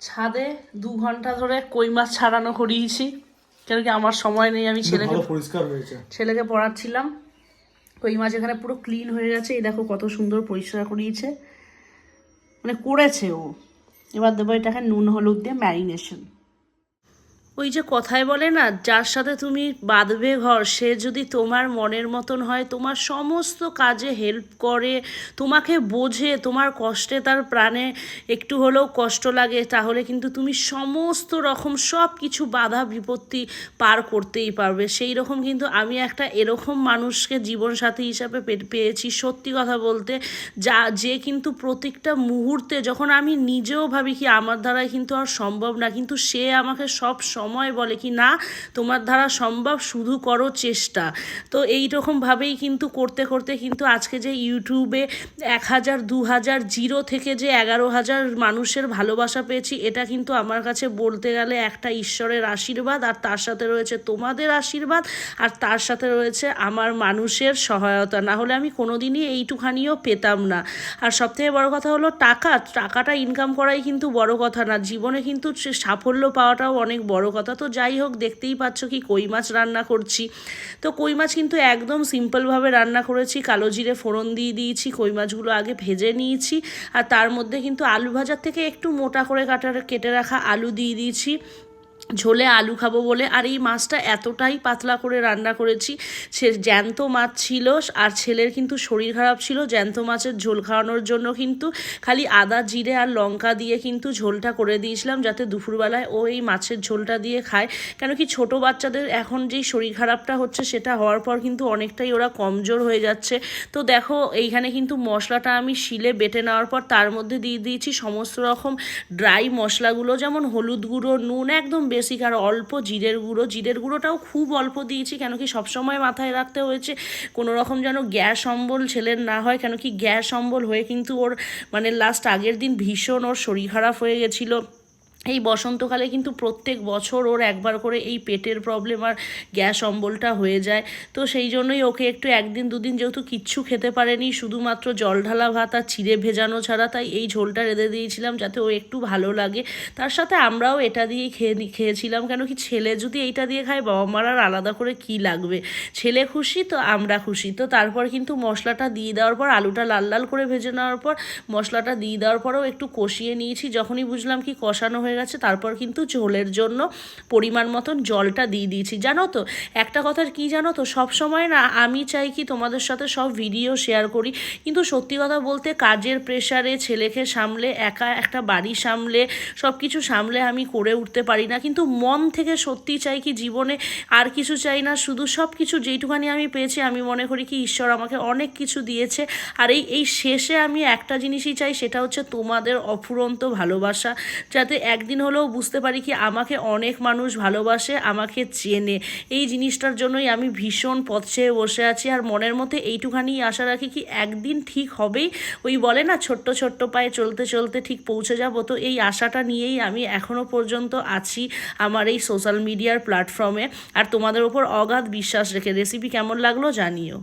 ছাদে 2 ঘন্টা ধরে কই মাছ ছাড়ানো করিয়েছি, কেন কি আমার সময় নেই। আমি ছেলেকে পড়াচ্ছিলাম। কই মাছ এখানে পুরো ক্লিন হয়ে গেছে, এই দেখো কত সুন্দর পরিষ্কার করিয়েছে, মানে করেছে ও। এবার দেবো এটাকে নুন হলুদ দিয়ে ম্যারিনেশন। ওই যে কথায় বলে না, যার সাথে তুমি বাঁধবে ঘর সে যদি তোমার মনের মতন হয়, তোমার সমস্ত কাজে হেল্প করে, তোমাকে বোঝে, তোমার কষ্টে তার প্রাণে একটু হলেও কষ্ট লাগে, তাহলে কিন্তু তুমি সমস্ত রকম সব কিছু বাধা বিপত্তি পার করতেই পারবে। সেই রকম কিন্তু আমি একটা এরকম মানুষকে জীবনসাথী হিসাবে পেয়েছি, সত্যি কথা বলতে, যে কিন্তু প্রত্যেকটা মুহূর্তে যখন আমি নিজেও ভাবি কি আমার দ্বারাই কিন্তু আর সম্ভব না, কিন্তু সে আমাকে সব সময় বলে কি না তোমার দ্বারা সম্ভব, শুধু করো চেষ্টা। তো এই রকমভাবেই কিন্তু করতে করতে কিন্তু আজকে যে ইউটিউবে 1000 2000 জিরো থেকে যে 11,000 মানুষের ভালোবাসা পেয়েছি, এটা কিন্তু আমার কাছে বলতে গেলে একটা ঈশ্বরের আশীর্বাদ, আর তার সাথে রয়েছে তোমাদের আশীর্বাদ, আর তার সাথে রয়েছে আমার মানুষের সহায়তা। না হলে আমি কোনোদিনই এইটুখানিও পেতাম না। আর সবথেকে বড় কথা হলো টাকাটা ইনকাম করাই কিন্তু বড় কথা না, জীবনে কিন্তু সাফল্য পাওয়াটাও অনেক বড় কথা। তো যাই হোক, দেখতেই পাচ্ছ কি কই মাছ রান্না করছি। তো কই মাছ কিন্তু একদম সিম্পলভাবে রান্না করেছি, কালো জিরে ফোড়ন দিয়ে দিয়েছি, কই মাছগুলো আগে ভেজে নিয়েছি, আর তার মধ্যে কিন্তু আলু ভাজার থেকে একটু মোটা করে কেটে রাখা আলু দিয়ে দিয়েছি, ঝোলে আলু খাবো বলে। আর এই মাছটা এতটাই পাতলা করে রান্না করেছি, সে জ্যান্ত মাছ ছিল, আর ছেলের কিন্তু শরীর খারাপ ছিল, জ্যান্ত মাছের ঝোল খাওয়ানোর জন্য কিন্তু খালি আদা জিরে আর লঙ্কা দিয়ে কিন্তু ঝোলটা করে দিয়েছিলাম, যাতে দুপুরবেলায় ও এই মাছের ঝোলটা দিয়ে খায়। কেন কি ছোটো বাচ্চাদের এখন যেই শরীর খারাপটা হচ্ছে, সেটা হওয়ার পর কিন্তু অনেকটাই ওরা কমজোর হয়ে যাচ্ছে। তো দেখো এইখানে কিন্তু মশলাটা আমি শিলে বেটে নেওয়ার পর তার মধ্যে দিয়ে দিয়েছি সমস্ত রকম ড্রাই মশলাগুলো, যেমন হলুদ গুঁড়ো, নুন একদম বেসিক, আর অল্প জিরের গুঁড়োটাও খুব অল্প দিয়েছি, কেন কি সবসময় মাথায় রাখতে হয়েছে কোনো রকম যেন গ্যাস অম্বল ছেলের না হয়, কেন কি গ্যাস অম্বল হয়ে কিন্তু ওর মানে লাস্ট আগের দিন ভীষণ ওর শরীর খারাপ হয়ে গেছিলো। এই বসন্তকালে কিন্তু প্রত্যেক বছর ওর একবার করে এই পেটের প্রবলেম আর গ্যাস অম্বলটা হয়ে যায়। তো সেই জন্যই ওকে একটু একদিন দুদিন যেহেতু কিচ্ছু খেতে পারেনি, শুধুমাত্র জল ঢালা ভাত আর চিড়ে ভেজানো ছাড়া, তাই এই ঝোলটা রেঁধে দিয়েছিলাম যাতে ও একটু ভালো লাগে। তার সাথে আমরাও এটা দিয়েই খেয়েছিলাম, কেন কি ছেলে যদি এইটা দিয়ে খায়, বাবা মার আর আলাদা করে কি লাগবে, ছেলে খুশি তো আমরা খুশি। তো তারপর কিন্তু মশলাটা দিয়ে দেওয়ার পর, আলুটা লাল লাল করে ভেজে নেওয়ার পর মশলাটা দিয়ে দেওয়ার পরেও একটু কষিয়ে নিয়েছি। যখনই বুঝলাম কি কষানো হয়ে গেছে, তারপর কিন্তু ঝোলের জন্য পরিমাণ মতন জলটা দিয়ে দিয়েছি। জানো তো একটা কথা কি জানো তো, সব সময় না আমি চাই কি তোমাদের সাথে সব ভিডিও শেয়ার করি, কিন্তু সত্যি কথা বলতে কাজের প্রেশারে ছেলেকে সামলে, একা একটা বাড়ি সামলে, সব কিছু সামলে আমি করে উঠতে পারি না। কিন্তু মন থেকে সত্যি চাই কি জীবনে আর কিছু চাই না, শুধু সব কিছু যেইটুখানি আমি পেয়েছি, আমি মনে করি কি ঈশ্বর আমাকে অনেক কিছু দিয়েছে। আর এই শেষে আমি একটা জিনিসই চাই, সেটা হচ্ছে তোমাদের অফুরন্ত ভালোবাসা, যাতে একদিন হলেও বুঝতে পারি কি আমাকে অনেক মানুষ ভালোবাসে, আমাকে চেনে। এই জিনিসটার জন্যই আমি ভীষণ পথ চেয়ে বসে আছি, আর মনের মধ্যে এইটুখানি আশা রাখি কি একদিন ঠিক হবেই। ওই বলে না ছোট্ট ছোট্ট পায়ে চলতে চলতে ঠিক পৌঁছে যাব। তো এই আশাটা নিয়েই আমি এখনও পর্যন্ত আছি আমার এই সোশ্যাল মিডিয়ার প্ল্যাটফর্মে, আর তোমাদের ওপর অগাধ বিশ্বাস রেখে। রেসিপি কেমন লাগলো জানিও।